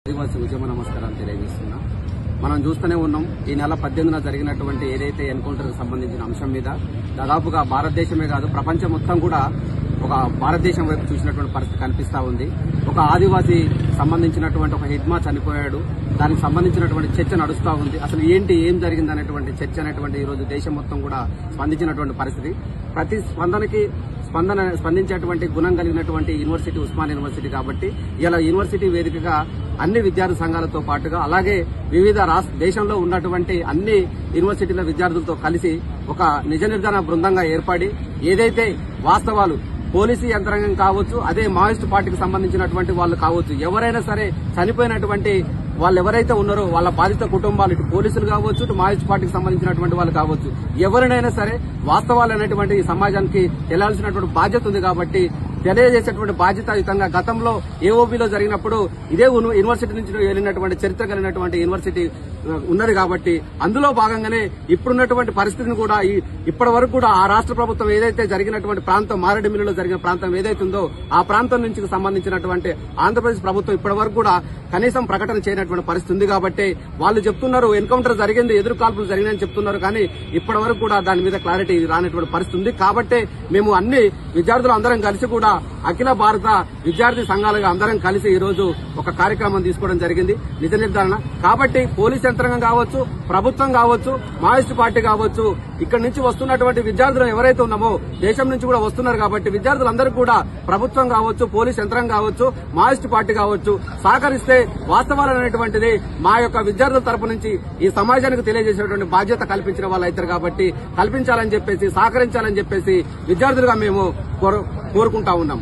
ఆదివాసీ ఉద్యమ నమస్కారాలు తెలియజేస్తున్నాం. మనం చూస్తూనే ఉన్నాం. ఈ నెల 18న జరిగినటువంటి ఏదైతే ఎన్కౌంటర్ సంబంధించిన అంశం మీద దాదాపుగా భారతదేశమే కాదు ప్రపంచం మొత్తం కూడా ఒక భారతదేశం వైపు చూసినటువంటి పరిస్థితి కనిపిస్తా ఉంది. ఒక ఆదివాసీ సంబంధించినటువంటి ఒక హిడ్మా చనిపోయాడు. దానికి సంబంధించినటువంటి చర్చ నడుస్తా ఉంది. అసలు ఏం జరిగింది అనేటువంటి చర్చ అనేటువంటి ఈ రోజు దేశం మొత్తం కూడా స్పందించినటువంటి పరిస్థితి. ప్రతి స్పందించేటువంటి గుణం కలిగినటువంటి యూనివర్సిటీ ఉస్మానియా యూనివర్సిటీ కాబట్టి ఇలా యూనివర్సిటీ వేదికగా అన్ని విద్యార్థి సంఘాలతో పాటుగా అలాగే వివిధ దేశంలో ఉన్నటువంటి అన్ని యూనివర్సిటీల విద్యార్థులతో కలిసి ఒక నిజ నిర్ధారణ బృందంగా ఏర్పడి ఏదైతే వాస్తవాలు పోలీసు యంత్రాంగం కావచ్చు, అదే మావోయిస్టు పార్టీకి సంబంధించినటువంటి వాళ్ళు కావచ్చు, ఎవరైనా సరే చనిపోయినటువంటి వాళ్ళు ఎవరైతే ఉన్నారో వాళ్ళ బాధిత కుటుంబాలు ఇటు పోలీసులు కావచ్చు, ఇటు మావోయిస్టు పార్టీకి సంబంధించినటువంటి వాళ్ళు కావచ్చు, ఎవరినైనా సరే వాస్తవాలు అనేటువంటి సమాజానికి తెలియాల్సినటువంటి బాధ్యత ఉంది. కాబట్టి తెలియజేసేటువంటి బాధ్యతాయుతంగా గతంలో ఏఓబీలో జరిగినప్పుడు ఇదే యూనివర్సిటీ నుంచి వెళ్ళినటువంటి చరిత్ర కలిగినటువంటి యూనివర్సిటీ ఉన్నది. కాబట్టి అందులో భాగంగానే ఇప్పుడున్నటువంటి పరిస్థితిని కూడా ఇప్పటి వరకు కూడా ఆ రాష్ట్ర ప్రభుత్వం ఏదైతే జరిగినటువంటి ప్రాంతం మారేడుమిల్లిలో జరిగిన ప్రాంతం ఏదైతే ఉందో ఆ ప్రాంతం నుంచి సంబంధించినటువంటి ఆంధ్రప్రదేశ్ ప్రభుత్వం ఇప్పటి వరకు కూడా కనీసం ప్రకటన చేయనటువంటి పరిస్థితి ఉంది. కాబట్టి వాళ్ళు చెప్తున్నారు ఎన్కౌంటర్ జరిగింది, ఎదురు కాల్పులు జరిగినాయని చెప్తున్నారు. కానీ ఇప్పటి వరకు కూడా దాని మీద క్లారిటీ రానటువంటి పరిస్థితి ఉంది. కాబట్టి మేము అన్ని విద్యార్థులు అందరం కలిసి కూడా అఖిల భారత విద్యార్థి సంఘాలుగా అందరం కలిసి ఈ రోజు ఒక కార్యక్రమం తీసుకోవడం జరిగింది, నిజ నిర్ధారణ. కాబట్టి పోలీస్ యంత్రాంగం కావచ్చు, ప్రభుత్వం కావచ్చు, మావోయిస్టు పార్టీ కావచ్చు, ఇక్కడ నుంచి వస్తున్నటువంటి విద్యార్థులు ఎవరైతే ఉన్నామో దేశం నుంచి కూడా వస్తున్నారు. కాబట్టి విద్యార్థులందరూ కూడా ప్రభుత్వం కావచ్చు, పోలీస్ యంత్రాంగం కావచ్చు, మావోయిస్టు పార్టీ కావచ్చు సహకరిస్తే వాస్తవాలు అనేటువంటిది మా యొక్క విద్యార్థుల తరపు నుంచి ఈ సమాజానికి తెలియజేసేటువంటి బాధ్యత కల్పించిన వాళ్ళు అవుతారు. కాబట్టి కల్పించాలని చెప్పేసి సహకరించాలని చెప్పేసి విద్యార్థులుగా మేము కోరుకుంటా ఉన్నాం.